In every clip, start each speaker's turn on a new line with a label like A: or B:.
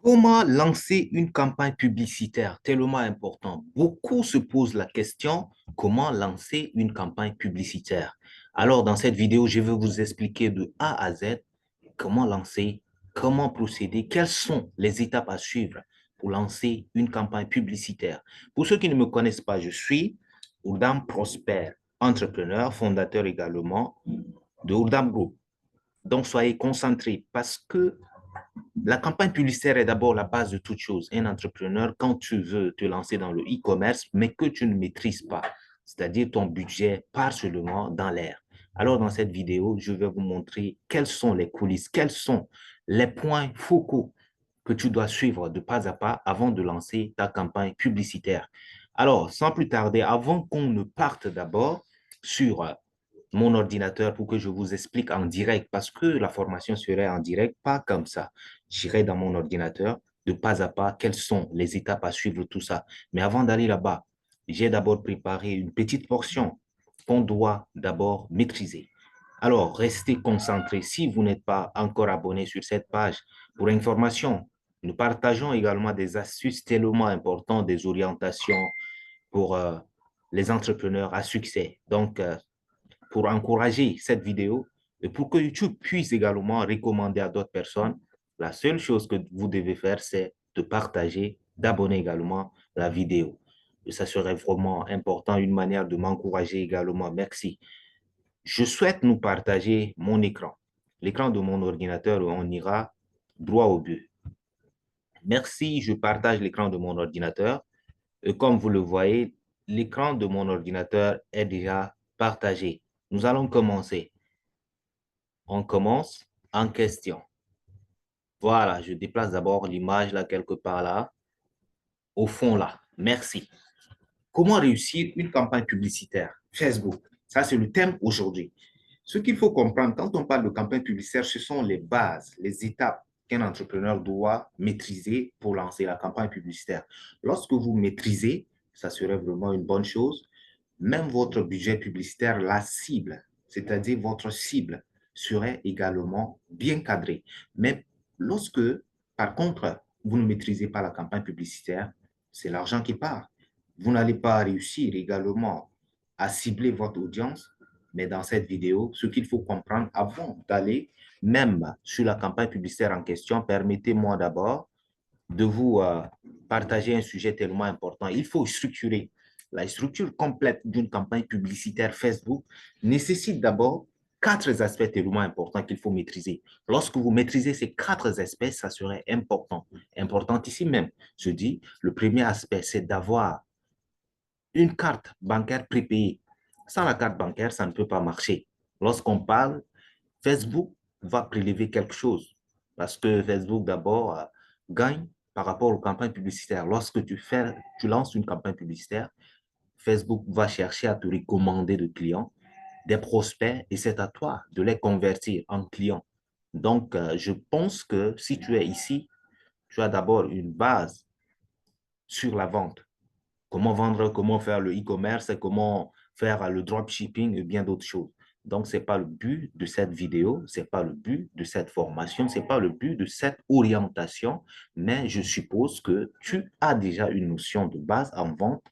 A: Comment lancer une campagne publicitaire tellement important? Beaucoup se posent la question, comment lancer une campagne publicitaire? Alors, dans cette vidéo, je vais vous expliquer de A à Z comment lancer, comment procéder, quelles sont les étapes à suivre pour lancer une campagne publicitaire. Pour ceux qui ne me connaissent pas, je suis Ourdam Prosper, entrepreneur, fondateur également de Ourdam Group. Donc, soyez concentrés parce que la campagne publicitaire est d'abord la base de toute chose. Un entrepreneur, quand tu veux te lancer dans le e-commerce, mais que tu ne maîtrises pas, c'est-à-dire ton budget part seulement dans l'air. Alors, dans cette vidéo, je vais vous montrer quelles sont les coulisses, quels sont les points focaux que tu dois suivre de pas à pas avant de lancer ta campagne publicitaire. Alors, sans plus tarder, avant qu'on ne parte d'abord sur mon ordinateur pour que je vous explique en direct, parce que la formation serait en direct, pas comme ça. J'irai dans mon ordinateur de pas à pas quelles sont les étapes à suivre, tout ça. Mais avant d'aller là-bas, j'ai d'abord préparé une petite portion qu'on doit d'abord maîtriser. Alors, restez concentrés. Si vous n'êtes pas encore abonné sur cette page, pour information, nous partageons également des astuces tellement importantes, des orientations pour les entrepreneurs à succès. Donc, pour encourager cette vidéo et pour que YouTube puisse également recommander à d'autres personnes, la seule chose que vous devez faire, c'est de partager, d'abonner également la vidéo. Et ça serait vraiment important, une manière de m'encourager également. Merci. Je souhaite nous partager mon écran, l'écran de mon ordinateur où on ira droit au but. Merci, je partage l'écran de mon ordinateur. Et comme vous le voyez, l'écran de mon ordinateur est déjà partagé. Nous allons commencer. On commence en question. Voilà, je déplace d'abord l'image là, quelque part là, au fond là. Merci. Comment réussir une campagne publicitaire? Facebook. Ça, c'est le thème aujourd'hui. Ce qu'il faut comprendre quand on parle de campagne publicitaire, ce sont les bases, les étapes qu'un entrepreneur doit maîtriser pour lancer la campagne publicitaire. Lorsque vous maîtrisez, ça serait vraiment une bonne chose. Même votre budget publicitaire, la cible, c'est-à-dire votre cible, serait également bien cadrée. Mais lorsque, par contre, vous ne maîtrisez pas la campagne publicitaire, c'est l'argent qui part. Vous n'allez pas réussir également à cibler votre audience, mais dans cette vidéo, ce qu'il faut comprendre avant d'aller même sur la campagne publicitaire en question, permettez-moi d'abord de vous partager un sujet tellement important. Il faut structurer. La structure complète d'une campagne publicitaire Facebook nécessite d'abord quatre aspects tellement importants qu'il faut maîtriser. Lorsque vous maîtrisez ces quatre aspects, ça serait important. Important ici même. Je dis, le premier aspect, c'est d'avoir une carte bancaire prépayée. Sans la carte bancaire, ça ne peut pas marcher. Lorsqu'on parle, Facebook va prélever quelque chose parce que Facebook d'abord gagne par rapport aux campagnes publicitaires. Lorsque tu lances une campagne publicitaire, Facebook va chercher à te recommander de clients, des prospects, et c'est à toi de les convertir en clients. Donc, je pense que si tu es ici, tu as d'abord une base sur la vente. Comment vendre, comment faire le e-commerce, comment faire le dropshipping et bien d'autres choses. Donc, ce n'est pas le but de cette vidéo, ce n'est pas le but de cette formation, ce n'est pas le but de cette orientation, mais je suppose que tu as déjà une notion de base en vente.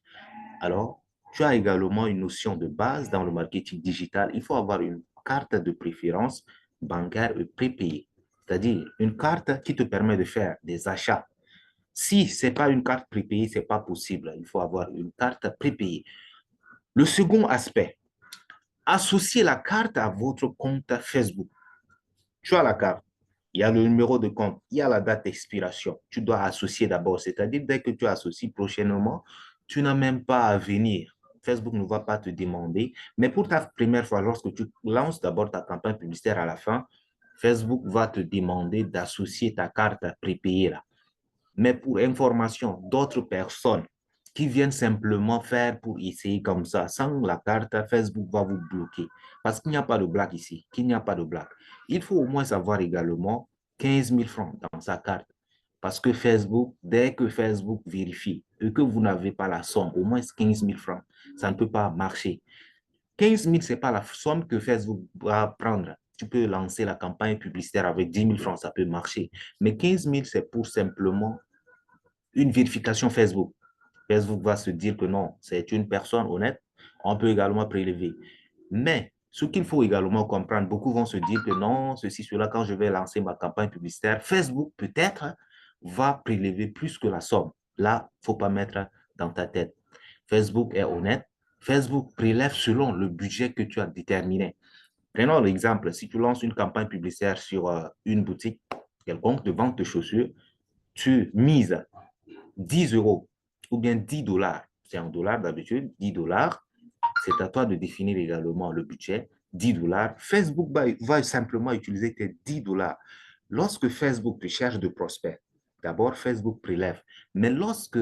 A: Alors, tu as également une notion de base dans le marketing digital. Il faut avoir une carte de préférence bancaire prépayée, c'est-à-dire une carte qui te permet de faire des achats. Si ce n'est pas une carte prépayée, ce n'est pas possible. Il faut avoir une carte prépayée. Le second aspect, associer la carte à votre compte Facebook. Tu as la carte, il y a le numéro de compte, il y a la date d'expiration. Tu dois associer d'abord, c'est-à-dire dès que tu associes prochainement, tu n'as même pas à venir. Facebook ne va pas te demander, mais pour ta première fois, lorsque tu lances d'abord ta campagne publicitaire à la fin, Facebook va te demander d'associer ta carte prépayée là. Mais pour information d'autres personnes qui viennent simplement faire pour essayer comme ça, sans la carte, Facebook va vous bloquer. Parce qu'il n'y a pas de blague ici, qu'il n'y a pas de blague. Il faut au moins savoir également 15 000 francs dans sa carte. Parce que Facebook, dès que Facebook vérifie et que vous n'avez pas la somme, au moins 15 000 francs, ça ne peut pas marcher. 15 000, ce n'est pas la somme que Facebook va prendre. tu peux lancer la campagne publicitaire avec 10 000 francs, ça peut marcher. Mais 15 000, c'est pour simplement une vérification Facebook. Facebook va se dire que non, c'est une personne honnête. On peut également prélever. Mais ce qu'il faut également comprendre, beaucoup vont se dire que non, ceci, cela, quand je vais lancer ma campagne publicitaire, Facebook peut-être va prélever plus que la somme. Là, il ne faut pas mettre dans ta tête. Facebook est honnête. Facebook prélève selon le budget que tu as déterminé. Prenons l'exemple, si tu lances une campagne publicitaire sur une boutique quelconque de vente de chaussures, tu mises 10 euros ou bien 10 dollars. C'est en dollars d'habitude, 10 dollars. C'est à toi de définir également le budget, 10 dollars. Facebook va simplement utiliser tes 10 dollars. Lorsque Facebook te cherche de prospects, d'abord Facebook prélève. Mais lorsque,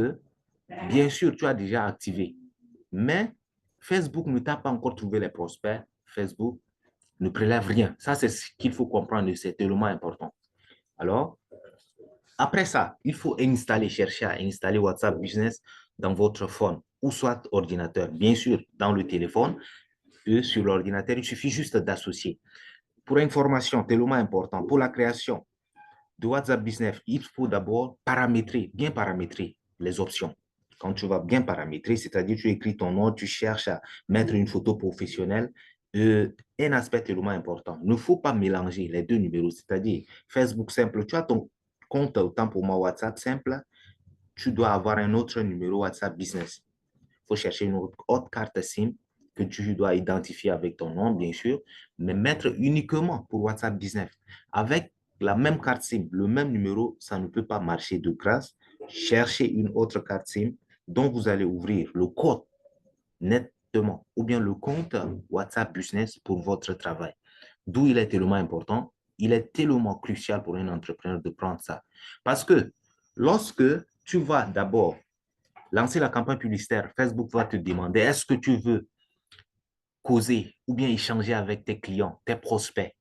A: bien sûr, tu as déjà activé, mais Facebook ne t'a pas encore trouvé les prospects, Facebook ne prélève rien. Ça, c'est ce qu'il faut comprendre, c'est tellement important. Alors, après ça, il faut installer, chercher à installer WhatsApp Business dans votre phone ou soit ordinateur. Bien sûr, dans le téléphone et sur l'ordinateur, il suffit juste d'associer. Pour information tellement important, pour la création de WhatsApp Business, il faut d'abord paramétrer, bien paramétrer les options. Quand tu vas bien paramétrer, c'est-à-dire tu écris ton nom, tu cherches à mettre une photo professionnelle, un aspect tellement important. Il ne faut pas mélanger les deux numéros, c'est-à-dire Facebook simple, tu as ton compte, autant pour moi WhatsApp simple, tu dois avoir un autre numéro WhatsApp Business. Il faut chercher une autre carte SIM que tu dois identifier avec ton nom, bien sûr, mais mettre uniquement pour WhatsApp Business. Avec la même carte SIM, le même numéro, ça ne peut pas marcher de grâce. Cherchez une autre carte SIM dont vous allez ouvrir le code nettement ou bien le compte WhatsApp Business pour votre travail. D'où il est tellement important, il est tellement crucial pour un entrepreneur de prendre ça. Parce que lorsque tu vas d'abord lancer la campagne publicitaire, Facebook va te demander est-ce que tu veux causer ou bien échanger avec tes clients, tes prospects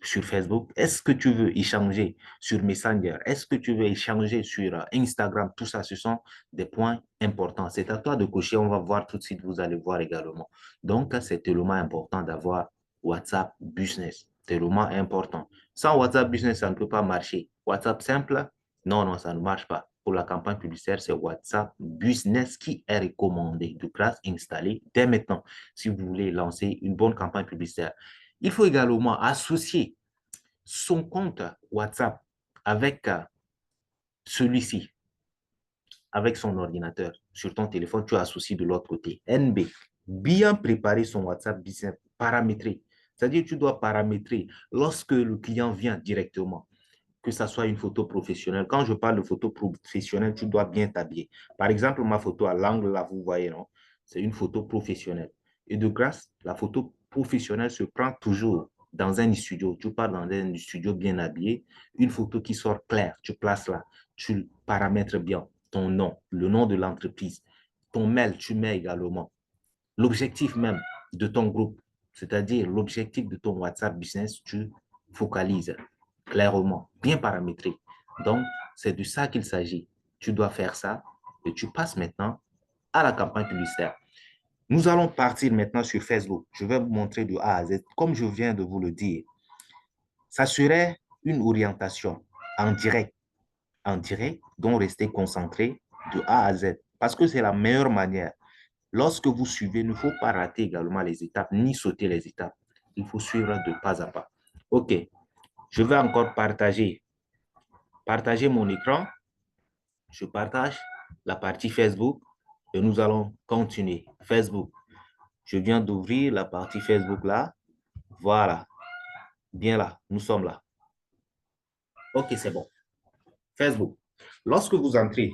A: sur Facebook? Est-ce que tu veux échanger sur Messenger? Est-ce que tu veux échanger sur Instagram? Tout ça, ce sont des points importants. C'est à toi de cocher. On va voir tout de suite. Vous allez voir également. Donc, c'est tellement important d'avoir WhatsApp Business. Tellement important. Sans WhatsApp Business, ça ne peut pas marcher. WhatsApp simple, non, non, ça ne marche pas. Pour la campagne publicitaire, c'est WhatsApp Business qui est recommandé. De grâce, installé dès maintenant si vous voulez lancer une bonne campagne publicitaire. Il faut également associer son compte WhatsApp avec celui-ci, avec son ordinateur. Sur ton téléphone, tu associes de l'autre côté. NB, bien préparer son WhatsApp Business, paramétrer. C'est-à-dire que tu dois paramétrer lorsque le client vient directement, que ça soit une photo professionnelle. Quand je parle de photo professionnelle, tu dois bien t'habiller. Par exemple, ma photo à l'angle, là, vous voyez, non? C'est une photo professionnelle. Et de grâce, la photo professionnelle se prend toujours dans un studio. Tu pars dans un studio bien habillé, une photo qui sort claire, tu places là, tu paramètres bien ton nom, le nom de l'entreprise, ton mail, tu mets également l'objectif même de ton groupe, c'est-à-dire l'objectif de ton WhatsApp Business, tu focalises clairement, bien paramétré. Donc, c'est de ça qu'il s'agit. Tu dois faire ça et tu passes maintenant à la campagne publicitaire. Nous allons partir maintenant sur Facebook. Je vais vous montrer de A à Z. Comme je viens de vous le dire, ça serait une orientation en direct, dont rester concentré de A à Z. Parce que c'est la meilleure manière. Lorsque vous suivez, il ne faut pas rater également les étapes, ni sauter les étapes. Il faut suivre de pas à pas. OK, je vais encore partager mon écran. Je partage la partie Facebook et nous allons continuer. Facebook, je viens d'ouvrir la partie Facebook là. Voilà, bien là, nous sommes là. OK, c'est bon. Facebook, lorsque vous entrez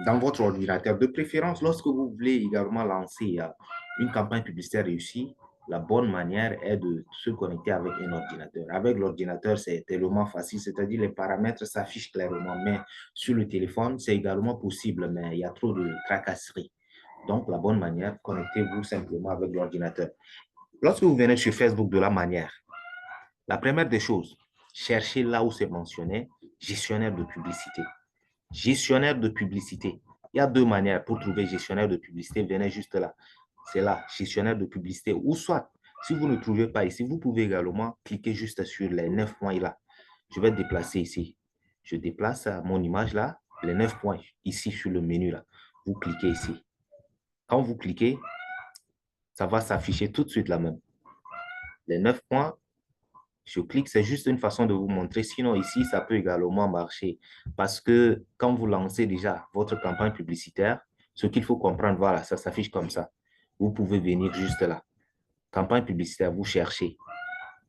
A: dans votre ordinateur, de préférence, lorsque vous voulez également lancer une campagne publicitaire réussie, la bonne manière est de se connecter avec un ordinateur. Avec l'ordinateur, c'est tellement facile, c'est-à-dire les paramètres s'affichent clairement, mais sur le téléphone, c'est également possible, mais il y a trop de tracasseries. Donc, la bonne manière, connectez-vous simplement avec l'ordinateur. Lorsque vous venez sur Facebook de la manière, la première des choses, cherchez là où c'est mentionné, gestionnaire de publicité. Gestionnaire de publicité. Il y a deux manières pour trouver gestionnaire de publicité. Venez juste là. C'est là, gestionnaire de publicité. Ou soit Si vous ne trouvez pas ici, vous pouvez également cliquer juste sur les 9 points là. Je vais déplacer ici. Je déplace mon image là, les 9 points ici sur le menu là. Vous cliquez ici. Quand vous cliquez, ça va s'afficher tout de suite là même. Les 9 points, je clique, c'est juste une façon de vous montrer. Sinon, ici, ça peut également marcher. Parce que quand vous lancez déjà votre campagne publicitaire, ce qu'il faut comprendre, voilà, ça s'affiche comme ça. Vous pouvez venir juste là. Campagne publicitaire, vous cherchez.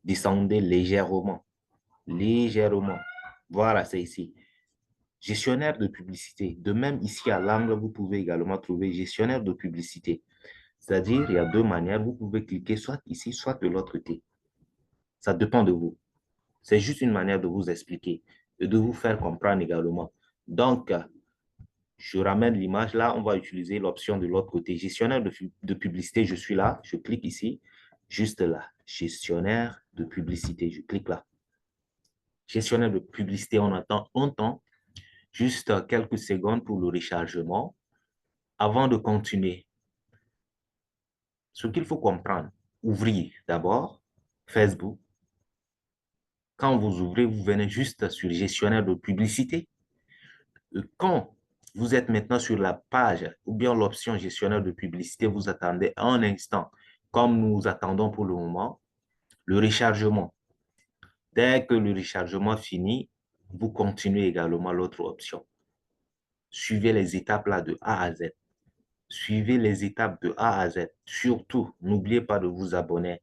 A: Descendez légèrement. Légèrement. Voilà, c'est ici. Gestionnaire de publicité. De même, ici à l'angle, vous pouvez également trouver gestionnaire de publicité. C'est-à-dire, il y a deux manières. Vous pouvez cliquer soit ici, soit de l'autre côté. Ça dépend de vous. C'est juste une manière de vous expliquer et de vous faire comprendre également. Donc, je ramène l'image là. On va utiliser l'option de l'autre côté. Gestionnaire de publicité, je suis là. Je clique ici, juste là. Gestionnaire de publicité, je clique là. Gestionnaire de publicité, on attend juste quelques secondes pour le rechargement. Avant de continuer, ce qu'il faut comprendre, ouvrir d'abord Facebook. Quand vous ouvrez, vous venez juste sur gestionnaire de publicité. Quand vous êtes maintenant sur la page ou bien l'option gestionnaire de publicité, vous attendez un instant, comme nous attendons pour le moment, le rechargement. Dès que le rechargement finit, vous continuez également l'autre option. Suivez les étapes là de A à Z. Suivez les étapes de A à Z. Surtout, n'oubliez pas de vous abonner.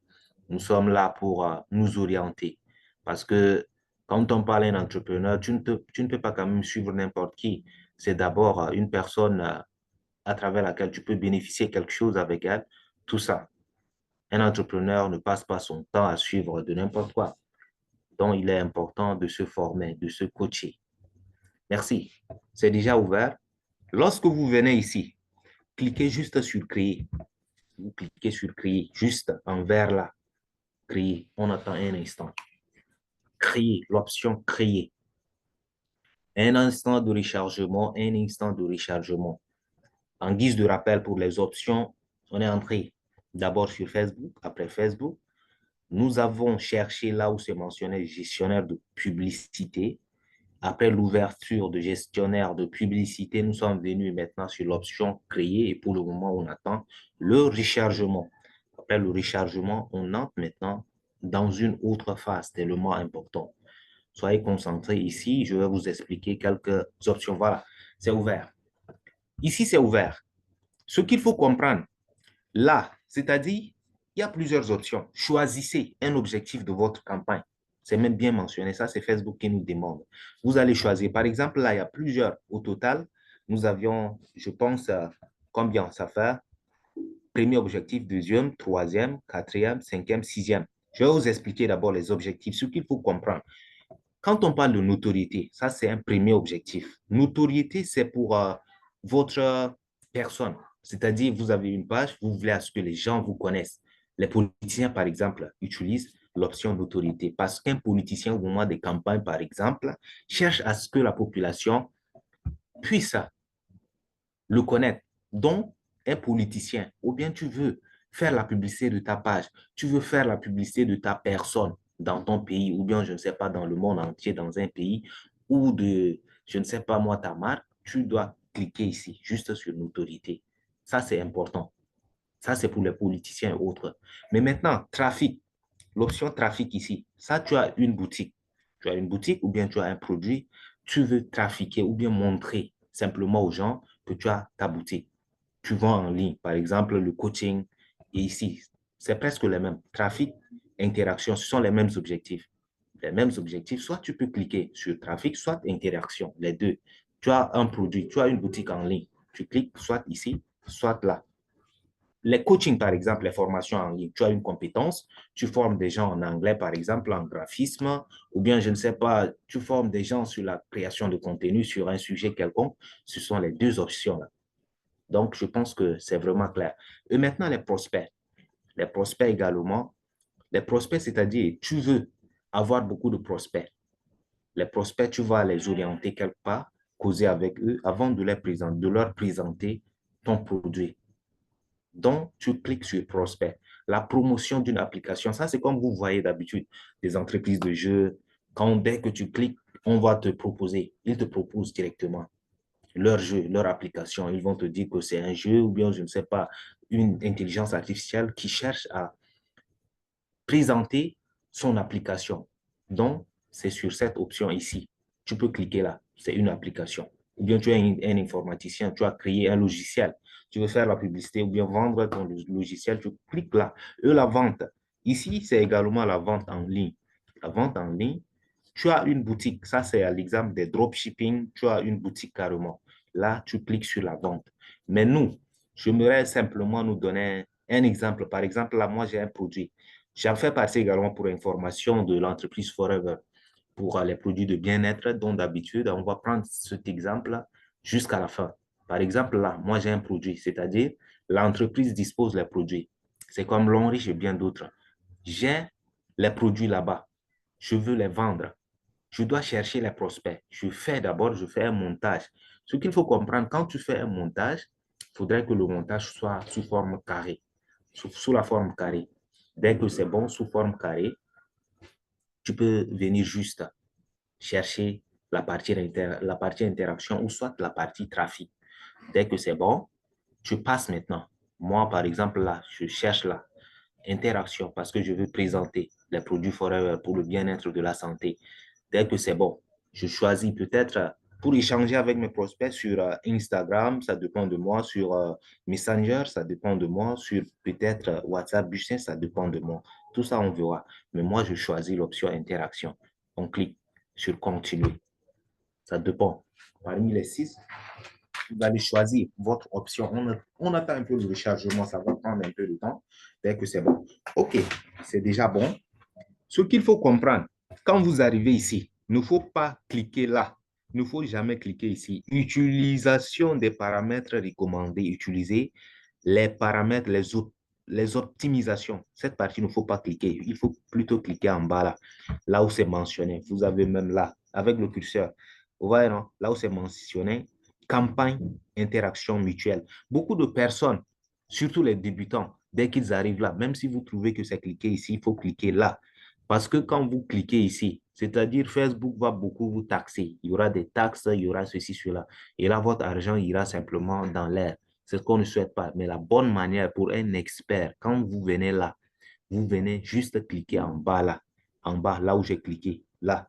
A: Nous sommes là pour nous orienter. Parce que quand on parle d'un entrepreneur, tu ne peux pas quand même suivre n'importe qui. C'est d'abord une personne à travers laquelle tu peux bénéficier quelque chose avec elle. Tout ça. Un entrepreneur ne passe pas son temps à suivre de n'importe quoi. Donc, il est important de se former, de se coacher. Merci. C'est déjà ouvert. Lorsque vous venez ici, cliquez juste sur créer. Vous cliquez sur créer, juste en vert là. Créer. On attend un instant. Créer, l'option créer. Un instant de rechargement, un instant de rechargement. En guise de rappel pour les options, on est entré d'abord sur Facebook. Après Facebook, nous avons cherché là où c'est mentionné gestionnaire de publicité. Après l'ouverture de gestionnaire de publicité, nous sommes venus maintenant sur l'option créer et pour le moment, on attend le rechargement. Après le rechargement, on entre maintenant dans une autre phase tellement importante. Soyez concentrés ici, je vais vous expliquer quelques options. Voilà, c'est ouvert. Ici, c'est ouvert. Ce qu'il faut comprendre, là, c'est-à-dire, il y a plusieurs options. Choisissez un objectif de votre campagne. C'est même bien mentionné, ça c'est Facebook qui nous demande. Vous allez choisir, par exemple, là, il y a plusieurs au total. Nous avions, je pense, combien ça fait? Premier objectif, deuxième, troisième, quatrième, cinquième, sixième. Je vais vous expliquer d'abord les objectifs, ce qu'il faut comprendre. Quand on parle de notoriété, ça c'est un premier objectif. Notoriété, c'est pour votre personne. C'est-à-dire, vous avez une page, vous voulez à ce que les gens vous connaissent. Les politiciens, par exemple, utilisent l'option notoriété parce qu'un politicien, au moment des campagnes, par exemple, cherche à ce que la population puisse le connaître. Donc, un politicien, ou bien tu veux faire la publicité de ta page, tu veux faire la publicité de ta personne dans ton pays, ou bien, je ne sais pas, dans le monde entier, dans un pays, ou de, je ne sais pas, moi, ta marque, tu dois cliquer ici, juste sur l'autorité. Ça, c'est important. Ça, c'est pour les politiciens et autres. Mais maintenant, trafic, l'option trafic ici, ça, tu as une boutique. Tu as une boutique ou bien tu as un produit, tu veux trafiquer ou bien montrer simplement aux gens que tu as ta boutique. Tu vends en ligne, par exemple, le coaching. Et ici, c'est presque les mêmes. Trafic, interaction, ce sont les mêmes objectifs. Les mêmes objectifs, soit tu peux cliquer sur trafic, soit interaction, les deux. Tu as un produit, tu as une boutique en ligne. Tu cliques soit ici, soit là. Les coachings, par exemple, les formations en ligne, tu as une compétence, tu formes des gens en anglais, par exemple, en graphisme, ou bien, je ne sais pas, tu formes des gens sur la création de contenu sur un sujet quelconque. Ce sont les deux options-là. Donc, je pense que c'est vraiment clair. Et maintenant, les prospects. Les prospects également. Les prospects, c'est-à-dire, tu veux avoir beaucoup de prospects. Les prospects, tu vas les orienter quelque part, causer avec eux avant de leur présenter ton produit. Donc, tu cliques sur prospect. la promotion d'une application. Ça, c'est comme vous voyez d'habitude des entreprises de jeux. Dès que tu cliques, on va te proposer. Ils te proposent directement leur jeu, leur application. Ils vont te dire que c'est un jeu ou bien, je ne sais pas, une intelligence artificielle qui cherche à présenter son application. Donc, c'est sur cette option ici. Tu peux cliquer là. C'est une application. Ou bien tu es un informaticien, tu as créé un logiciel. Tu veux faire la publicité ou bien vendre ton logiciel, tu cliques là. Eux, la vente. Ici, c'est également la vente en ligne. La vente en ligne, tu as une boutique. Ça, c'est à l'exemple des dropshipping. Tu as une boutique carrément. Là, tu cliques sur la vente. Mais nous, j'aimerais simplement nous donner un exemple. Par exemple, là, moi, j'ai un produit. J'en fais partie également pour information de l'entreprise Forever pour les produits de bien-être dont d'habitude, on va prendre cet exemple jusqu'à la fin. Par exemple, là, moi, j'ai un produit, c'est-à-dire l'entreprise dispose des produits. C'est comme Longrich et bien d'autres. J'ai les produits là-bas. Je veux les vendre. Je dois chercher les prospects. Je fais un montage. Ce qu'il faut comprendre, quand tu fais un montage, il faudrait que le montage soit sous forme carrée, sous la forme carrée. Dès que c'est bon, sous forme carrée, tu peux venir juste chercher la partie interaction ou soit la partie trafic. Dès que c'est bon, tu passes maintenant. Moi, par exemple, là, je cherche la interaction parce que je veux présenter les produits Forever pour le bien-être de la santé. Dès que c'est bon, je choisis peut-être pour échanger avec mes prospects sur Instagram, ça dépend de moi, sur Messenger, ça dépend de moi, sur peut-être WhatsApp, Business, ça dépend de moi. Tout ça, on verra. Mais moi, je choisis l'option interaction. On clique sur continuer. Ça dépend. Parmi les six, vous allez choisir votre option. On attend un peu le rechargement, ça va prendre un peu de temps. Dès que c'est bon. OK, c'est déjà bon. Ce qu'il faut comprendre, quand vous arrivez ici, il ne faut pas cliquer là. Il ne faut jamais cliquer ici. Utilisation des paramètres recommandés. Utiliser les paramètres, les optimisations. Cette partie, il ne faut pas cliquer. Il faut plutôt cliquer en bas là, là où c'est mentionné. Vous avez même là, avec le curseur. Vous voyez, non? Là où c'est mentionné, campagne, interaction mutuelle. Beaucoup de personnes, surtout les débutants, dès qu'ils arrivent là, même si vous trouvez que c'est cliqué ici, il faut cliquer là. Parce que quand vous cliquez ici, c'est-à-dire Facebook va beaucoup vous taxer. Il y aura des taxes, il y aura ceci, cela. Et là, votre argent ira simplement dans l'air. C'est ce qu'on ne souhaite pas. Mais la bonne manière pour un expert, quand vous venez là, vous venez juste cliquer en bas, là où j'ai cliqué, là.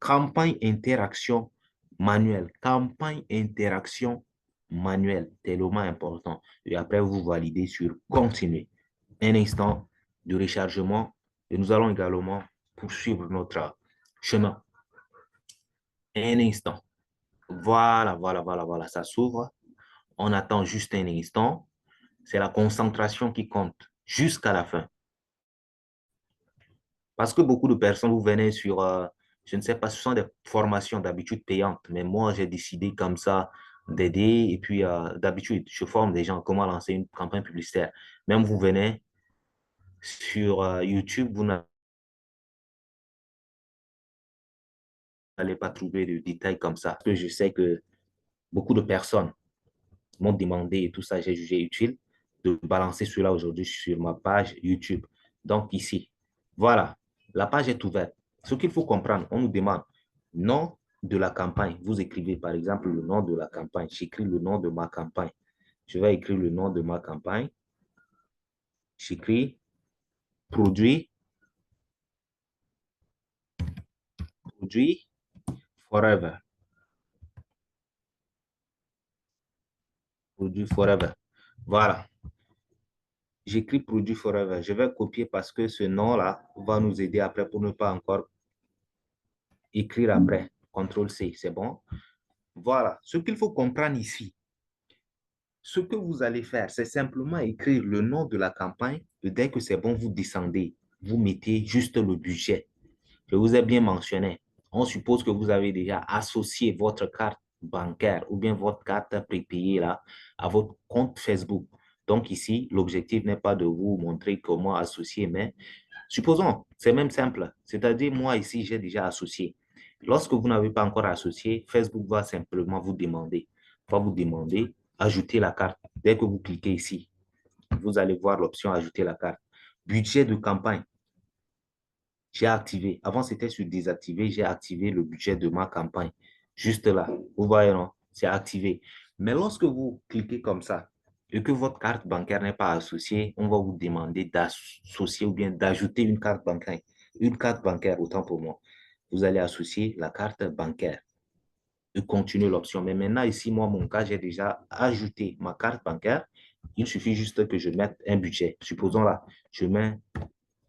A: Campagne interaction manuelle. Campagne interaction manuelle, tellement important. Et après, vous validez sur continuer. Un instant de rechargement et nous allons également poursuivre notre chemin. Un instant. Voilà, ça s'ouvre. On attend juste un instant. C'est la concentration qui compte jusqu'à la fin. Parce que beaucoup de personnes, vous venez sur, je ne sais pas, ce sont des formations d'habitude payantes, mais moi, j'ai décidé comme ça d'aider. Et puis, d'habitude, je forme des gens comment lancer une campagne publicitaire. Même vous venez sur YouTube, vous n'allez pas trouver de détails comme ça. Parce que je sais que beaucoup de personnes m'ont demandé et tout ça, j'ai jugé utile de balancer cela aujourd'hui sur ma page YouTube. Donc ici, voilà, la page est ouverte. Ce qu'il faut comprendre, on nous demande nom de la campagne. Vous écrivez par exemple le nom de la campagne. J'écris le nom de ma campagne. Je vais écrire le nom de ma campagne. J'écris produit, produit forever. Produit forever. Voilà. J'écris produit forever. Je vais copier parce que ce nom-là va nous aider après pour ne pas encore écrire après. CTRL-C, c'est bon. Voilà. Ce qu'il faut comprendre ici, ce que vous allez faire, c'est simplement écrire le nom de la campagne. Et dès que c'est bon, vous descendez. Vous mettez juste le budget. Je vous ai bien mentionné. On suppose que vous avez déjà associé votre carte bancaire ou bien votre carte prépayée là à votre compte Facebook. Donc ici, l'objectif n'est pas de vous montrer comment associer, mais supposons, c'est même simple. C'est-à-dire, moi ici, j'ai déjà associé. Lorsque vous n'avez pas encore associé, Facebook va simplement vous demander, ajouter la carte. Dès que vous cliquez ici, vous allez voir l'option ajouter la carte. Budget de campagne, j'ai activé. Avant, c'était sur désactiver. J'ai activé le budget de ma campagne. Juste là. Vous voyez, non? C'est activé. Mais lorsque vous cliquez comme ça et que votre carte bancaire n'est pas associée, on va vous demander d'associer ou bien d'ajouter une carte bancaire. Une carte bancaire, autant pour moi. Vous allez associer la carte bancaire et continuer l'option. Mais maintenant, ici, moi, mon cas, j'ai déjà ajouté ma carte bancaire. Il suffit juste que je mette un budget. Supposons là, je mets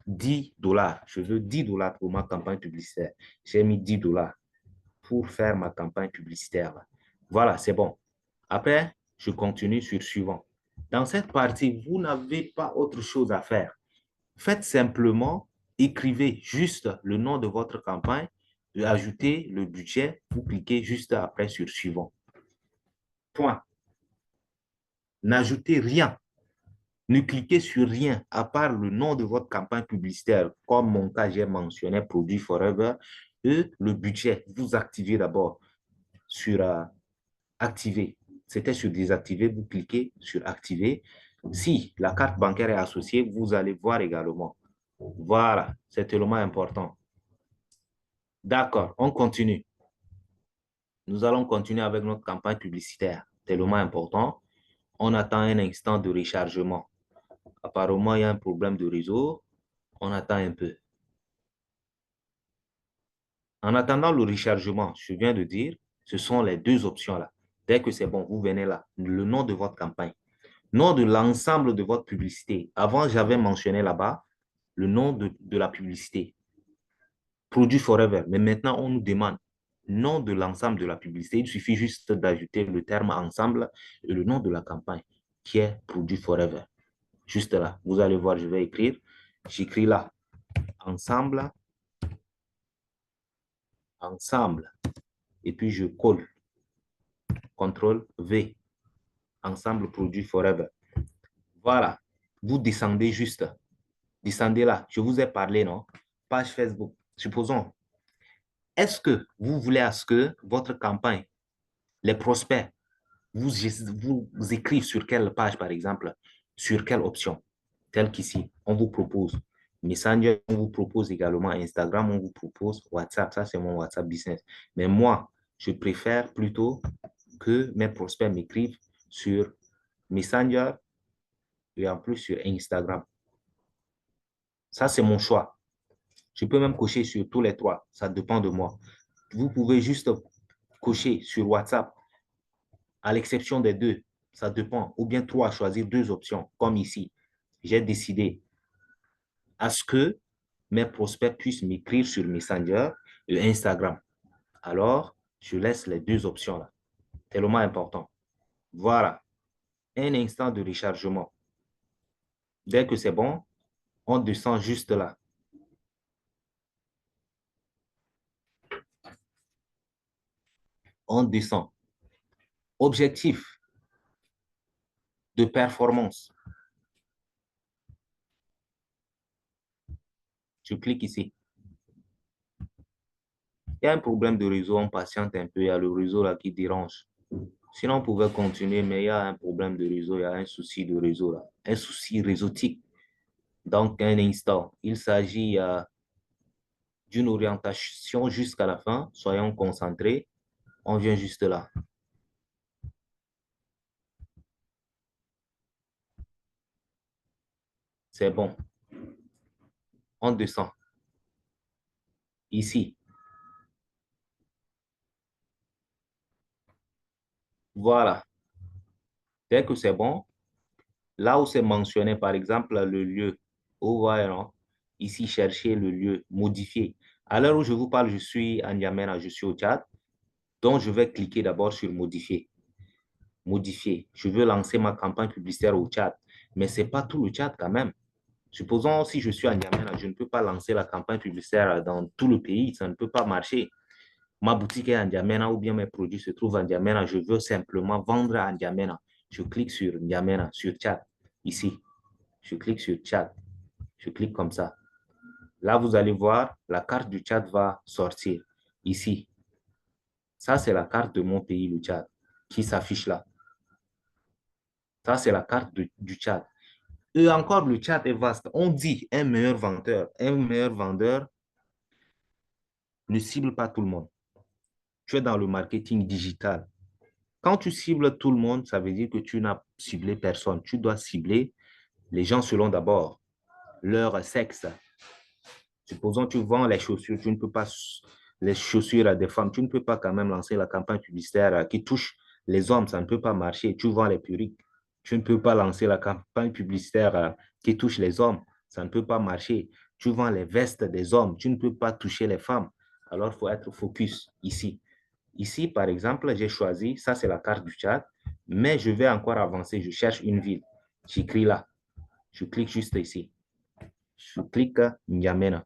A: 10 dollars. Je veux 10 dollars pour ma campagne publicitaire. J'ai mis 10 dollars pour faire ma campagne publicitaire. Voilà, c'est bon. Après, je continue sur suivant. Dans cette partie, vous n'avez pas autre chose à faire. Faites simplement, écrivez juste le nom de votre campagne, ajoutez le budget, vous cliquez juste après sur suivant. Point. N'ajoutez rien. Ne cliquez sur rien à part le nom de votre campagne publicitaire. Comme mon cas, j'ai mentionné Produit Forever et le budget. Vous activez d'abord sur activer. C'était sur désactiver. Vous cliquez sur activer. Si la carte bancaire est associée, vous allez voir également. Voilà, c'est tellement important. D'accord, on continue. Nous allons continuer avec notre campagne publicitaire. Tellement important. On attend un instant de rechargement. Apparemment, il y a un problème de réseau. On attend un peu. En attendant le rechargement, je viens de dire, ce sont les deux options-là. Dès que c'est bon, vous venez là. Le nom de votre campagne. Nom de l'ensemble de votre publicité. Avant, j'avais mentionné là-bas le nom de la publicité. Produit Forever. Mais maintenant, on nous demande nom de l'ensemble de la publicité. Il suffit juste d'ajouter le terme ensemble et le nom de la campagne qui est Produit Forever. Juste là. Vous allez voir, je vais écrire. J'écris là. Ensemble. Ensemble. Et puis, je colle. CTRL V. Ensemble Produit Forever. Voilà. Vous descendez juste. Descendez là. Je vous ai parlé, non? Page Facebook. Supposons, est-ce que vous voulez à ce que votre campagne, les prospects, vous écrivent sur quelle page, par exemple, sur quelle option, tel qu'ici, on vous propose Messenger, on vous propose également Instagram, on vous propose WhatsApp. Ça, c'est mon WhatsApp business. Mais moi, je préfère plutôt que mes prospects m'écrivent sur Messenger et en plus sur Instagram. Ça, c'est mon choix. Je peux même cocher sur tous les trois. Ça dépend de moi. Vous pouvez juste cocher sur WhatsApp, à l'exception des deux. Ça dépend. Ou bien trois, choisir deux options, comme ici. J'ai décidé à ce que mes prospects puissent m'écrire sur Messenger et Instagram. Alors, je laisse les deux options là. Tellement important. Voilà. Un instant de rechargement. Dès que c'est bon, on descend juste là. On descend. Objectif de performance. Je clique ici. Il y a un problème de réseau, on patiente un peu, il y a le réseau là qui dérange. Sinon, on pouvait continuer, mais il y a un problème de réseau, il y a un souci de réseau là, un souci réseautique. Donc, un instant, il s'agit d'une orientation jusqu'à la fin. Soyons concentrés, on vient juste là. C'est bon, on descend. Ici, voilà. Dès que c'est bon, là où c'est mentionné, par exemple, le lieu, vous voyez, non? Ici, chercher le lieu, modifier. À l'heure où je vous parle, je suis à N'Djamena, je suis au Tchad. Donc, je vais cliquer d'abord sur modifier. Modifier. Je veux lancer ma campagne publicitaire au Tchad. Mais ce n'est pas tout le Tchad quand même. Supposons si je suis à N'Djamena, je ne peux pas lancer la campagne publicitaire dans tout le pays. Ça ne peut pas marcher. Ma boutique est à N'Djamena ou bien mes produits se trouvent à N'Djamena. Je veux simplement vendre à N'Djamena. Je clique sur N'Djamena, sur Tchad. Ici. Je clique sur Tchad. Je clique comme ça. Là, vous allez voir, la carte du Tchad va sortir. Ici. Ça, c'est la carte de mon pays, le Tchad, qui s'affiche là. Ça, c'est la carte du Tchad. Et encore, le chat est vaste. On dit un meilleur vendeur ne cible pas tout le monde. Tu es dans le marketing digital. Quand tu cibles tout le monde, ça veut dire que tu n'as ciblé personne. Tu dois cibler les gens selon d'abord leur sexe. Supposons que tu vends les chaussures, tu ne peux pas les chaussures à des femmes, tu ne peux pas quand même lancer la campagne publicitaire qui touche les hommes, ça ne peut pas marcher. Tu vends les perruques, tu ne peux pas lancer la campagne publicitaire qui touche les hommes, ça ne peut pas marcher. Tu vends les vestes des hommes, tu ne peux pas toucher les femmes. Alors, il faut être focus ici. Ici, par exemple, j'ai choisi, ça c'est la carte du chat, mais je vais encore avancer, je cherche une ville. J'écris là, je clique juste ici. Je clique N'Djamena.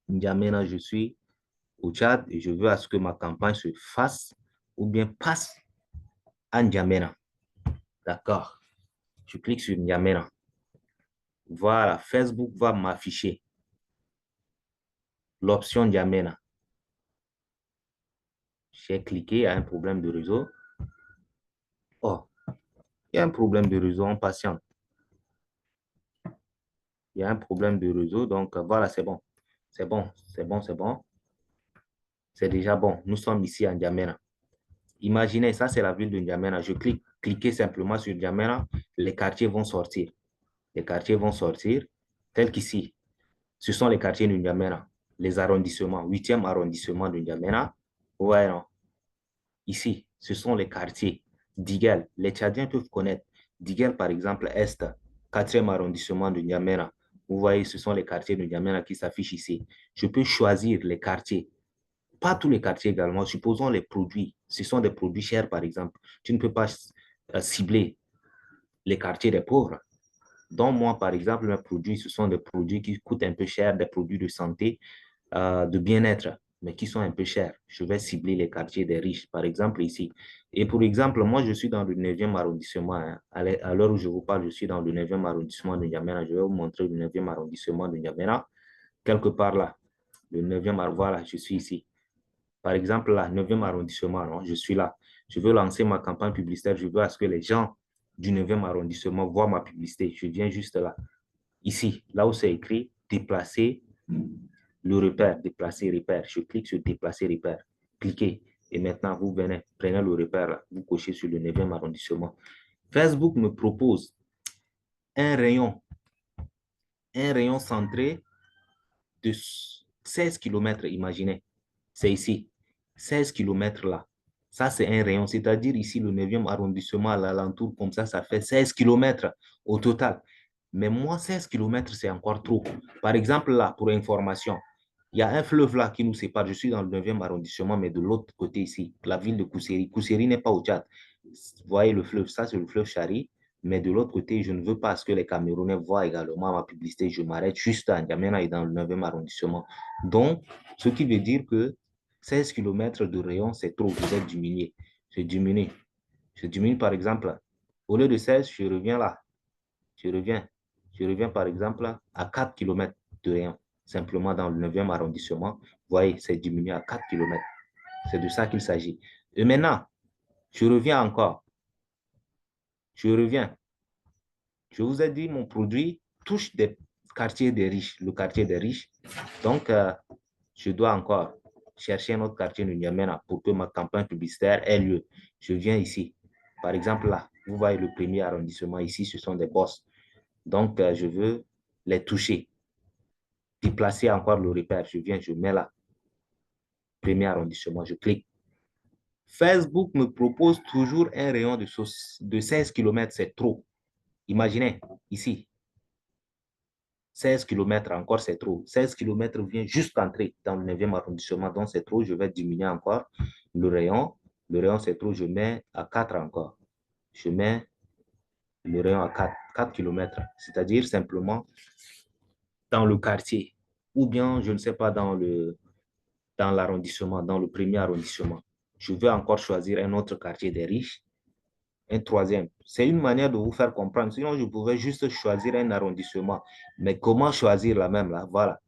A: N'Djamena, je suis au Tchad et je veux à ce que ma campagne se fasse ou bien passe à N'Djamena. D'accord. Je clique sur N'Djamena. Voilà, Facebook va m'afficher l'option N'Djamena. J'ai cliqué, il y a un problème de réseau. Oh, il y a un problème de réseau, on patiente. Il y a un problème de réseau, donc voilà, c'est bon. C'est bon, c'est bon, c'est bon. C'est déjà bon. Nous sommes ici à N'Djamena. Imaginez, ça c'est la ville de N'Djamena. Je clique, cliquez simplement sur N'Djamena, les quartiers vont sortir. Les quartiers vont sortir, tels qu'ici. Ce sont les quartiers de N'Djamena, les arrondissements, 8e arrondissement de N'Djamena. Ouais, non. Ici, ce sont les quartiers d'Iguel. Les Tchadiens peuvent connaître. D'Iguel, par exemple, Est, 4e arrondissement de N'Djamena. Vous voyez, ce sont les quartiers de N'Djamena qui s'affichent ici. Je peux choisir les quartiers. Pas tous les quartiers également. Supposons les produits. Ce sont des produits chers, par exemple. Tu ne peux pas cibler les quartiers des pauvres. Donc, moi, par exemple, mes produits, ce sont des produits qui coûtent un peu cher, des produits de santé, de bien-être, mais qui sont un peu chers. Je vais cibler les quartiers des riches, par exemple, ici. Et pour exemple, moi, je suis dans le 9e arrondissement. Hein. À l'heure où je vous parle, je suis dans le 9e arrondissement de N'Djamena. Je vais vous montrer le 9e arrondissement de N'Djamena, quelque part là. Le 9e, voilà, je suis ici. Par exemple, là, 9e arrondissement, non, je suis là. Je veux lancer ma campagne publicitaire. Je veux à ce que les gens du 9e arrondissement voient ma publicité. Je viens juste là. Ici, là où c'est écrit déplacer le repère, déplacer repère. Je clique sur déplacer repère. Cliquez. Et maintenant, vous venez, prenez le repère, là, vous cochez sur le 9e arrondissement. Facebook me propose un rayon centré de 16 km, imaginez. C'est ici. 16 km là. Ça, c'est un rayon. C'est-à-dire ici, le 9e arrondissement, à l'alentour, comme ça fait 16 km au total. Mais moi, 16 km, c'est encore trop. Par exemple, là, pour information, il y a un fleuve là qui nous sépare. Je suis dans le 9e arrondissement, mais de l'autre côté ici, la ville de Kousséri. Kousséri n'est pas au Tchad. Vous voyez le fleuve, ça, c'est le fleuve Chari. Mais de l'autre côté, je ne veux pas que les Camerounais voient également ma publicité. Je m'arrête juste à N'Djamena et dans le 9e arrondissement. Donc, ce qui veut dire que 16 km de rayon, c'est trop. Vous êtes diminué. Je diminue. Je diminue, par exemple, au lieu de 16, je reviens là. Je reviens. Je reviens, par exemple, à 4 km de rayon. Simplement dans le 9e arrondissement. Vous voyez, c'est diminué à 4 km. C'est de ça qu'il s'agit. Et maintenant, je reviens encore. Je reviens. Je vous ai dit, mon produit touche des quartiers des riches, le quartier des riches. Donc, je dois encore chercher un autre quartier de N'Djamena pour que ma campagne publicitaire ait lieu. Je viens ici. Par exemple, là, vous voyez le premier arrondissement ici, ce sont des bosses. Donc, je veux les toucher. Déplacer encore le repère. Je viens, je mets là. Premier arrondissement, je clique. Facebook me propose toujours un rayon de 16 km, c'est trop. Imaginez, ici, 16 km encore, c'est trop. 16 km vient juste entrer dans le 9e arrondissement, donc c'est trop. Je vais diminuer encore le rayon. Le rayon, c'est trop. Je mets à 4 encore. Je mets le rayon à 4 km. C'est-à-dire simplement dans le quartier. Ou bien, je ne sais pas, dans l'arrondissement, dans le premier arrondissement. Je vais encore choisir un autre quartier des riches. Un troisième. C'est une manière de vous faire comprendre. Sinon, je pouvais juste choisir un arrondissement. Mais comment choisir la même là? Voilà.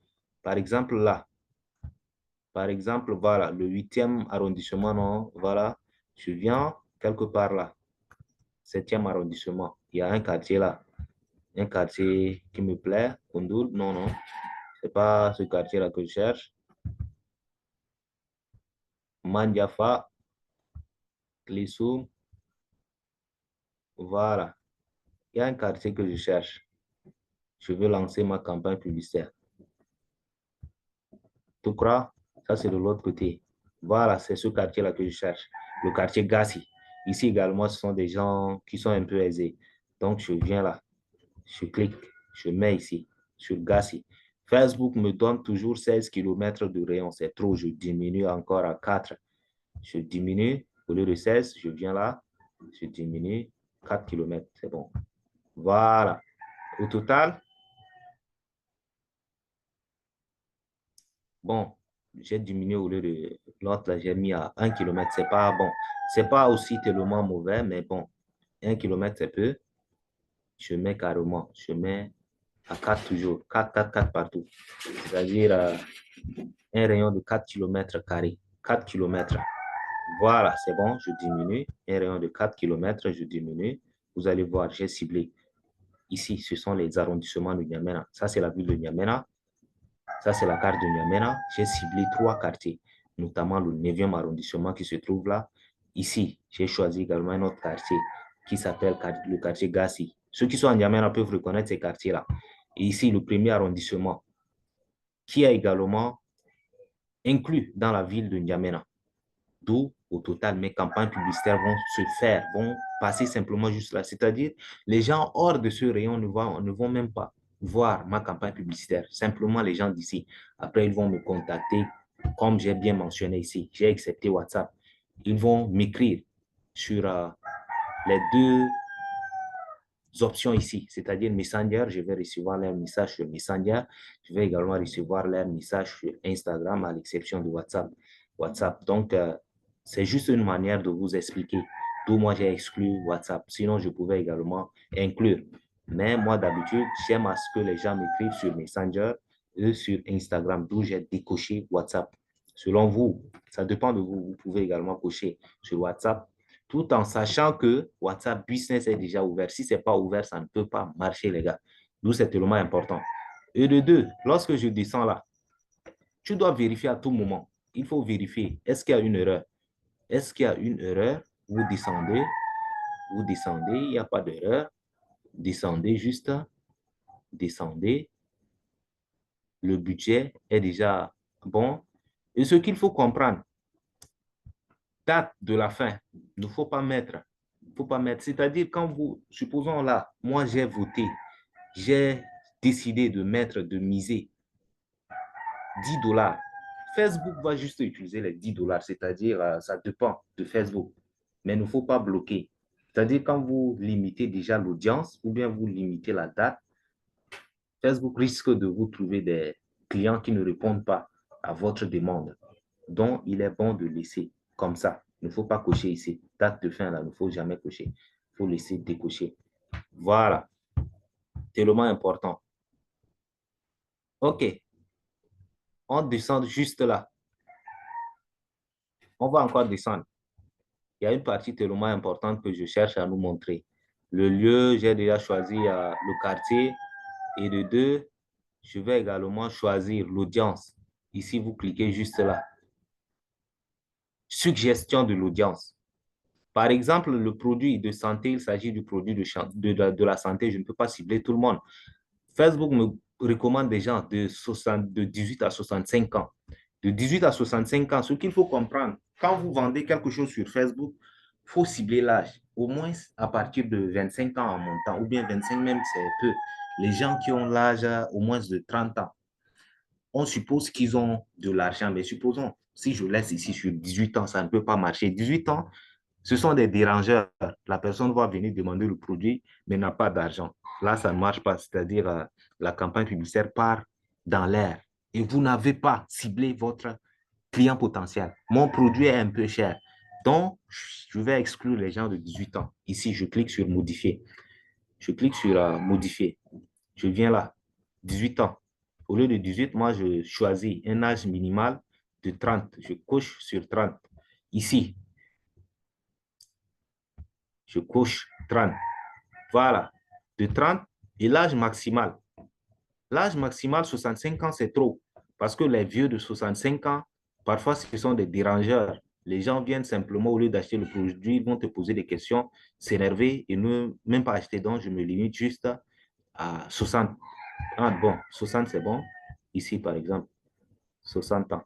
A: Par exemple, là. Par exemple, voilà, le 8e arrondissement, non, voilà. Je viens quelque part là. 7e arrondissement. Il y a un quartier là. un quartier qui me plaît, Koundoul. Non, non, c'est pas ce quartier-là que je cherche. Mandiafa, Klissoum, voilà. Il y a un quartier que je cherche. Je veux lancer ma campagne publicitaire. Toukra, ça c'est de l'autre côté. Voilà, c'est ce quartier-là que je cherche. Le quartier Gassi. Ici également, ce sont des gens qui sont un peu aisés. Donc, je viens là. Je clique, je mets ici, sur Gassi. Facebook me donne toujours 16 km de rayon. C'est trop, je diminue encore à 4. Je diminue, au lieu de 16, je viens là, je diminue 4 km. C'est bon. Voilà. Au total, bon, j'ai diminué au lieu de l'autre, j'ai mis à 1 km. C'est pas bon. C'est pas aussi tellement mauvais, mais bon, 1 km, c'est peu. Je mets carrément, je mets à 4 toujours, 4 4 4 partout. C'est-à-dire un rayon de 4 km². 4 km. Voilà, c'est bon, je diminue. Un rayon de 4 km, je diminue. Vous allez voir, j'ai ciblé. Ici, ce sont les arrondissements de N'Djamena. Ça, c'est la ville de N'Djamena. Ça, c'est la carte de N'Djamena. J'ai ciblé 3 quartiers, notamment le 9e arrondissement qui se trouve là. Ici, j'ai choisi également un autre quartier qui s'appelle le quartier Gassi. Ceux qui sont en N'Djamena peuvent reconnaître ces quartiers-là. Et ici, le premier arrondissement, qui est également inclus dans la ville de N'Djamena. D'où, au total, mes campagnes publicitaires vont se faire, vont passer simplement juste là. C'est-à-dire, les gens hors de ce rayon ne vont même pas voir ma campagne publicitaire. Simplement, les gens d'ici. Après, ils vont me contacter, comme j'ai bien mentionné ici. J'ai accepté WhatsApp. Ils vont m'écrire sur les deux options ici, c'est-à-dire Messenger. Je vais recevoir leurs messages sur Messenger. Je vais également recevoir leurs messages sur Instagram, à l'exception de WhatsApp. Donc, c'est juste une manière de vous expliquer. D'où moi, j'ai exclu WhatsApp. Sinon, je pouvais également inclure. Mais moi, d'habitude, j'aime à ce que les gens m'écrivent sur Messenger et sur Instagram, d'où j'ai décoché WhatsApp. Selon vous, ça dépend de vous. Vous pouvez également cocher sur WhatsApp, tout en sachant que WhatsApp Business est déjà ouvert. Si ce n'est pas ouvert, ça ne peut pas marcher, les gars. D'où c'est tellement important. Et de deux, lorsque je descends là, tu dois vérifier à tout moment. Il faut vérifier. Est-ce qu'il y a une erreur? Est-ce qu'il y a une erreur? Vous descendez, il n'y a pas d'erreur. Descendez juste, descendez. Le budget est déjà bon. Et ce qu'il faut comprendre, date de la fin, il ne faut pas mettre. C'est-à-dire quand vous, supposons là, moi j'ai voté, j'ai décidé de mettre, de miser 10 $. Facebook va juste utiliser les 10 $, c'est-à-dire ça dépend de Facebook, mais il ne faut pas bloquer. C'est-à-dire quand vous limitez déjà l'audience ou bien vous limitez la date, Facebook risque de vous trouver des clients qui ne répondent pas à votre demande. Donc, il est bon de laisser comme ça. Il ne faut pas cocher ici. Date de fin, là, il ne faut jamais cocher. Il faut laisser décocher. Voilà. Tellement important. OK. On descend juste là. On va encore descendre. Il y a une partie tellement importante que je cherche à nous montrer. Le lieu, j'ai déjà choisi le quartier. Et de deux, je vais également choisir l'audience. Ici, vous cliquez juste là. Suggestion de l'audience. Par exemple, le produit de santé, il s'agit du produit de la santé. Je ne peux pas cibler tout le monde. Facebook me recommande des gens de 18 à 65 ans. De 18 à 65 ans, ce qu'il faut comprendre, quand vous vendez quelque chose sur Facebook, il faut cibler l'âge. Au moins à partir de 25 ans en montant, ou bien 25 même, c'est peu. Les gens qui ont l'âge au moins de 30 ans, on suppose qu'ils ont de l'argent, mais supposons, si je laisse ici sur 18 ans, ça ne peut pas marcher. 18 ans, ce sont des dérangeurs. La personne va venir demander le produit, mais n'a pas d'argent. Là, ça ne marche pas. C'est-à-dire, la campagne publicitaire part dans l'air et vous n'avez pas ciblé votre client potentiel. Mon produit est un peu cher. Donc, je vais exclure les gens de 18 ans. Ici, je clique sur modifier. Je clique sur modifier. Je viens là, 18 ans. Au lieu de 18, moi, je choisis un âge minimal de 30. Je coche sur 30. Ici, je coche 30. Voilà, de 30 Et l'âge maximal. L'âge maximal, 65 ans, c'est trop. Parce que les vieux de 65 ans, parfois, ce sont des dérangeurs. Les gens viennent simplement, au lieu d'acheter le produit, ils vont te poser des questions, s'énerver et ne même pas acheter. Donc, je me limite juste à 60. Ah bon, 60, c'est bon. Ici, par exemple, 60 ans.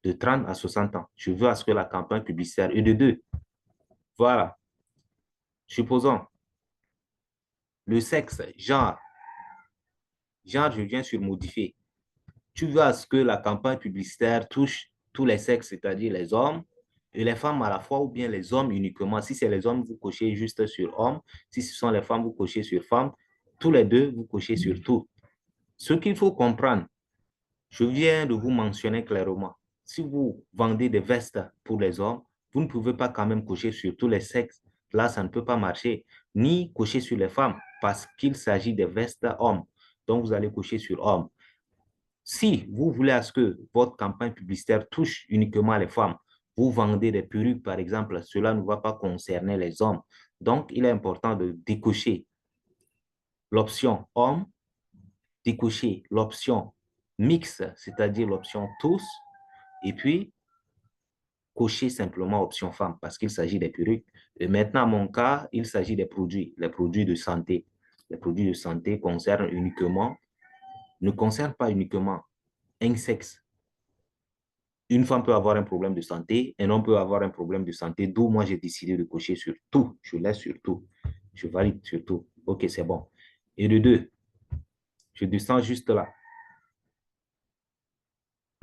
A: De 30 à 60 ans. Je veux à ce que la campagne publicitaire est de 2. Voilà. Supposons le sexe, genre, je viens sur modifier. Tu veux à ce que la campagne publicitaire touche tous les sexes, c'est-à-dire les hommes et les femmes à la fois, ou bien les hommes uniquement. Si c'est les hommes, vous cochez juste sur hommes. Si ce sont les femmes, vous cochez sur femmes. Tous les deux, vous cochez sur tout. Ce qu'il faut comprendre, je viens de vous mentionner clairement. Si vous vendez des vestes pour les hommes, vous ne pouvez pas quand même cocher sur tous les sexes. Là, ça ne peut pas marcher. Ni cocher sur les femmes parce qu'il s'agit des vestes hommes. Donc, vous allez cocher sur hommes. Si vous voulez à ce que votre campagne publicitaire touche uniquement les femmes, vous vendez des perruques, par exemple, cela ne va pas concerner les hommes. Donc, il est important de décocher l'option homme, décocher l'option mixte, c'est-à-dire l'option tous, et puis cocher simplement option femme parce qu'il s'agit des perruques. Et maintenant, mon cas, il s'agit des produits, les produits de santé. Les produits de santé ne concernent pas uniquement un sexe. Une femme peut avoir un problème de santé, un homme peut avoir un problème de santé, d'où moi j'ai décidé de cocher sur tout. Je laisse sur tout. Je valide sur tout. OK, c'est bon. Et de deux, je descends juste là.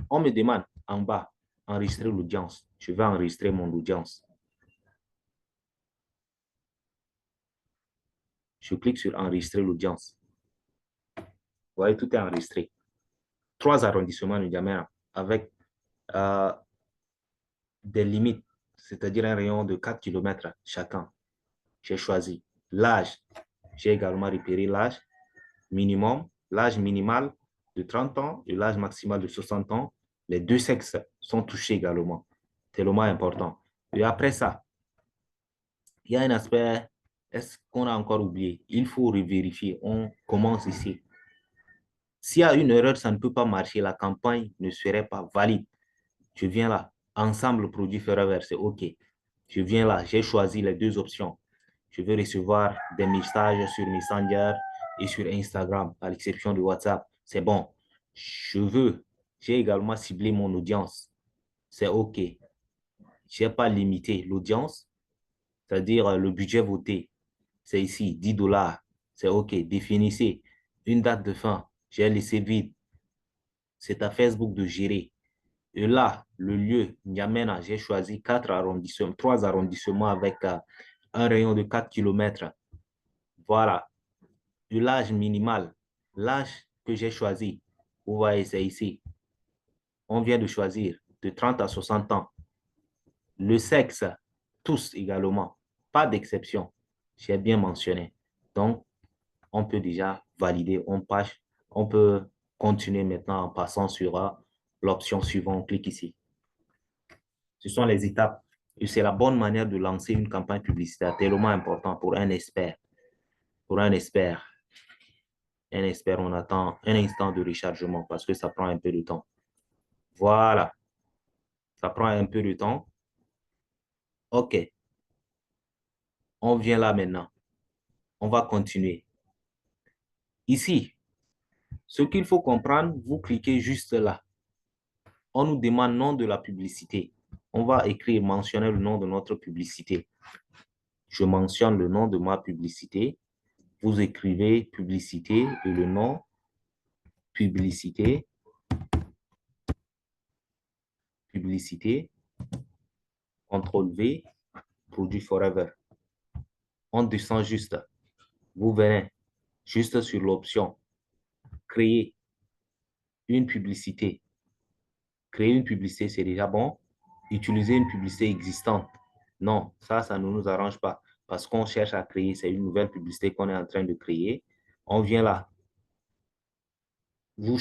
A: On me demande en bas, enregistrer l'audience. Je vais enregistrer mon audience. Je clique sur enregistrer l'audience. Vous voyez, tout est enregistré. 3 arrondissements de N'Djamena avec euh, des limites, c'est-à-dire un rayon de 4 km chacun. J'ai choisi l'âge. J'ai également repéré l'âge minimum, l'âge minimal de 30 ans et l'âge maximal de 60 ans. Les deux sexes sont touchés également. Tellement important. Et après ça, il y a un aspect, est-ce qu'on a encore oublié? Il faut revérifier. On commence ici. S'il y a une erreur, ça ne peut pas marcher. La campagne ne serait pas valide. Je viens là. Ensemble, produit fera verser. OK. Je viens là. J'ai choisi les deux options. Je vais recevoir des messages sur Messenger et sur Instagram, à l'exception de WhatsApp. C'est bon. J'ai également ciblé mon audience. C'est OK. Je n'ai pas limité l'audience, c'est-à-dire le budget voté. C'est ici, 10 dollars. C'est OK. Définissez une date de fin. J'ai laissé vide. C'est à Facebook de gérer. Et là, le lieu, N'Djamena, j'ai choisi 3 arrondissements avec un rayon de 4 km. Voilà. De l'âge minimal, l'âge que j'ai choisi, vous voyez, c'est ici. On vient de choisir de 30 à 60 ans. Le sexe, tous également. Pas d'exception. J'ai bien mentionné. Donc, on peut déjà valider. On peut continuer maintenant en passant sur l'option suivante. On clique ici. Ce sont les étapes. Et c'est la bonne manière de lancer une campagne publicitaire tellement important pour un expert. Pour un expert. Un expert, on attend un instant de rechargement parce que ça prend un peu de temps. Voilà. Ça prend un peu de temps. OK. On vient là maintenant. On va continuer. Ici, ce qu'il faut comprendre, vous cliquez juste là. On nous demande le nom de la publicité. On va écrire, mentionner le nom de notre publicité. Je mentionne le nom de ma publicité. Vous écrivez publicité et le nom publicité. Publicité. CTRL-V, produit forever. On descend juste. Vous venez juste sur l'option créer une publicité. Créer une publicité, c'est déjà bon. Utiliser une publicité existante. Non, ça ne nous arrange pas parce qu'on cherche à créer, c'est une nouvelle publicité qu'on est en train de créer. On vient là. Vous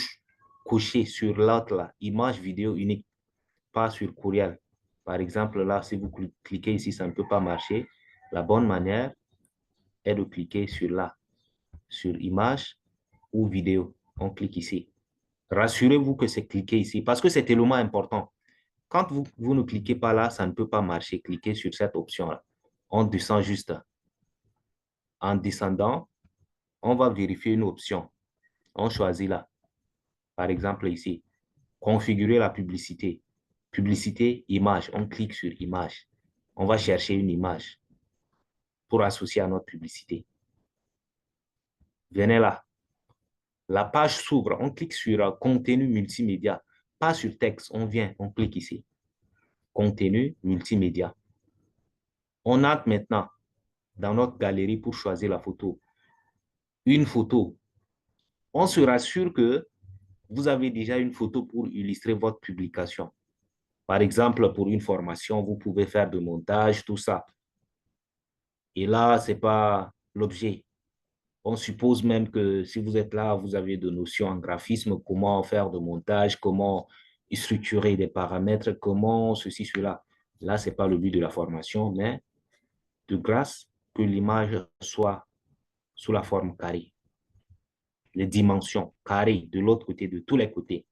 A: cochez sur l'autre là, image vidéo unique, pas sur courriel. Par exemple, là, si vous cliquez ici, ça ne peut pas marcher. La bonne manière, est de cliquer sur là, sur image ou vidéo. On clique ici. Rassurez-vous que c'est cliqué ici parce que c'est tellement important. Quand vous ne cliquez pas là, ça ne peut pas marcher. Cliquez sur cette option-là. On descend juste. En descendant, on va vérifier une option. On choisit là. Par exemple, ici, configurer la publicité. Publicité, image. On clique sur image. On va chercher une image pour associer à notre publicité. Venez là. La page s'ouvre. On clique sur contenu multimédia. Pas sur texte. On vient, on clique ici. Contenu multimédia. On entre maintenant dans notre galerie pour choisir la photo. Une photo. On se rassure que vous avez déjà une photo pour illustrer votre publication. Par exemple, pour une formation, vous pouvez faire de montage, tout ça. Et là, ce n'est pas l'objet. On suppose même que si vous êtes là, vous avez de notions en graphisme, comment faire de montage, comment structurer des paramètres, comment ceci, cela. Là, ce n'est pas le but de la formation, mais de grâce que l'image soit sous la forme carrée. Les dimensions carrées de l'autre côté, de tous les côtés.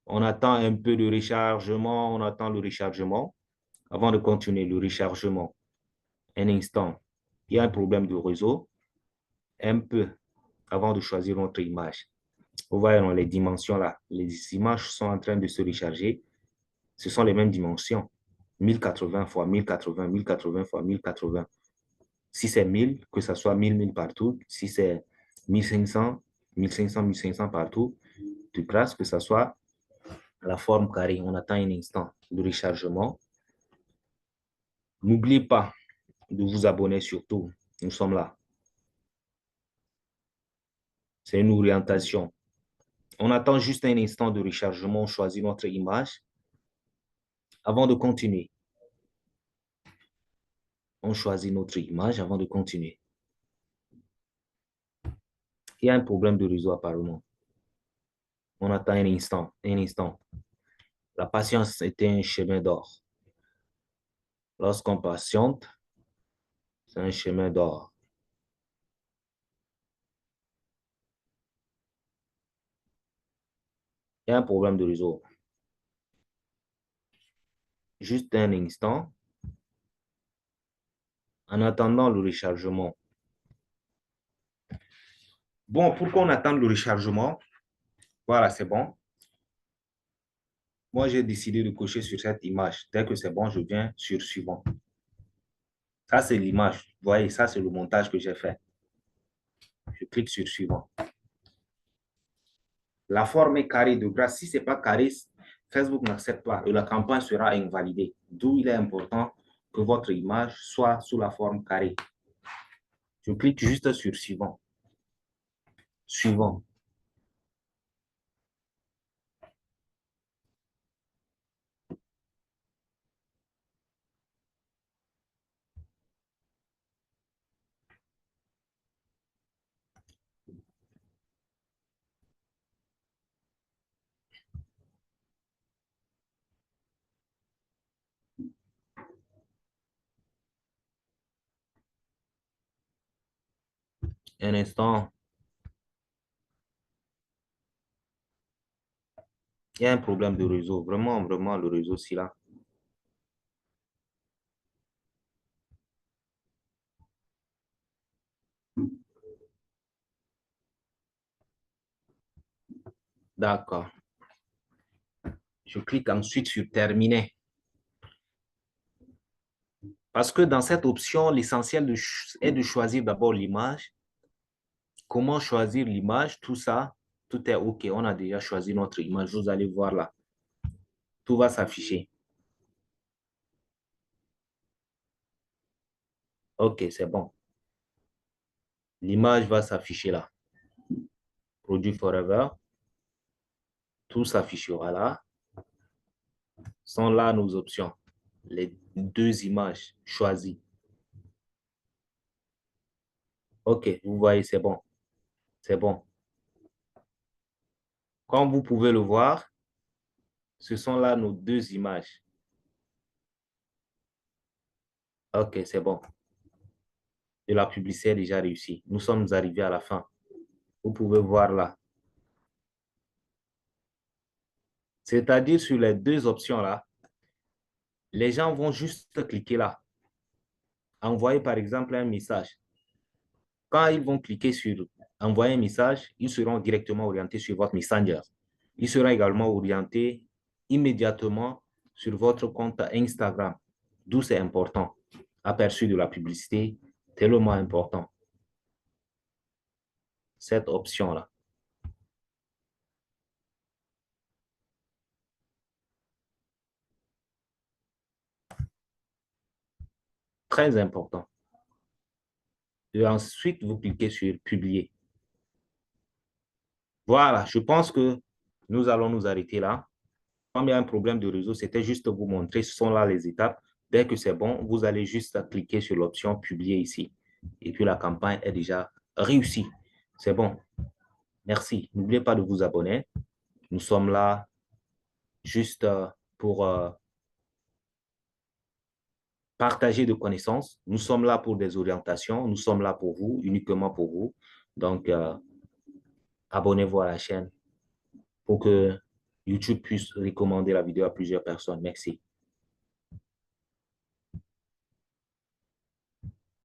A: On attend un peu de rechargement, on attend le rechargement. Avant de continuer le rechargement, un instant, il y a un problème de réseau, un peu avant de choisir notre image. Vous voyez dans les dimensions là, les images sont en train de se recharger. Ce sont les mêmes dimensions. 1080 fois 1080, 1080 fois 1080. Si c'est 1000, que ce soit 1000 partout. Si c'est 1500, 1500, 1500 partout. De grâce que ce soit la forme carrée. On attend un instant le rechargement. N'oubliez pas de vous abonner surtout. Nous sommes là. C'est une orientation. On attend juste un instant de rechargement. On choisit notre image. Avant de continuer, on choisit notre image avant de continuer. Il y a un problème de réseau apparemment. On attend un instant, un instant. La patience est un chemin d'or. Lorsqu'on patiente, c'est un chemin d'or. Il y a un problème de réseau. Juste un instant. En attendant le rechargement. Bon, pourquoi on attend le rechargement? Voilà, c'est bon. Moi, j'ai décidé de cocher sur cette image. Dès que c'est bon, je viens sur suivant. Ça, c'est l'image. Vous voyez, ça, c'est le montage que j'ai fait. Je clique sur suivant. La forme est carrée de grâce. Si ce n'est pas carré, Facebook n'accepte pas et la campagne sera invalidée. D'où il est important que votre image soit sous la forme carrée. Je clique juste sur suivant. Suivant. Un instant. Il y a un problème de réseau. Vraiment, vraiment, le réseau, c'est là. D'accord. Je clique ensuite sur terminer. Parce que dans cette option, l'essentiel est de choisir d'abord l'image. Comment choisir l'image, tout ça, tout est OK. On a déjà choisi notre image. Vous allez voir là. Tout va s'afficher. OK, c'est bon. L'image va s'afficher là. Produit Forever. Tout s'affichera là. Sont là nos options. Les deux images choisies. OK, vous voyez, c'est bon. C'est bon. Comme vous pouvez le voir, ce sont là nos deux images. OK, c'est bon. de la publicité est déjà réussi. Nous sommes arrivés à la fin. Vous pouvez voir là. C'est-à-dire sur les deux options là, les gens vont juste cliquer là. Envoyer par exemple un message. Quand ils vont cliquer sur envoyer un message, ils seront directement orientés sur votre Messenger. Ils seront également orientés immédiatement sur votre compte Instagram. D'où c'est important. Aperçu de la publicité, tellement important. Cette option-là. Très important. Et ensuite, vous cliquez sur publier. Voilà, je pense que nous allons nous arrêter là. Comme il y a un problème de réseau, c'était juste vous montrer, ce sont là les étapes. Dès que c'est bon, vous allez juste cliquer sur l'option publier ici. Et puis la campagne est déjà réussie. C'est bon. Merci. N'oubliez pas de vous abonner. Nous sommes là juste pour partager de connaissances. Nous sommes là pour des orientations. Nous sommes là pour vous, uniquement pour vous. Donc, abonnez-vous à la chaîne pour que YouTube puisse recommander la vidéo à plusieurs personnes. Merci.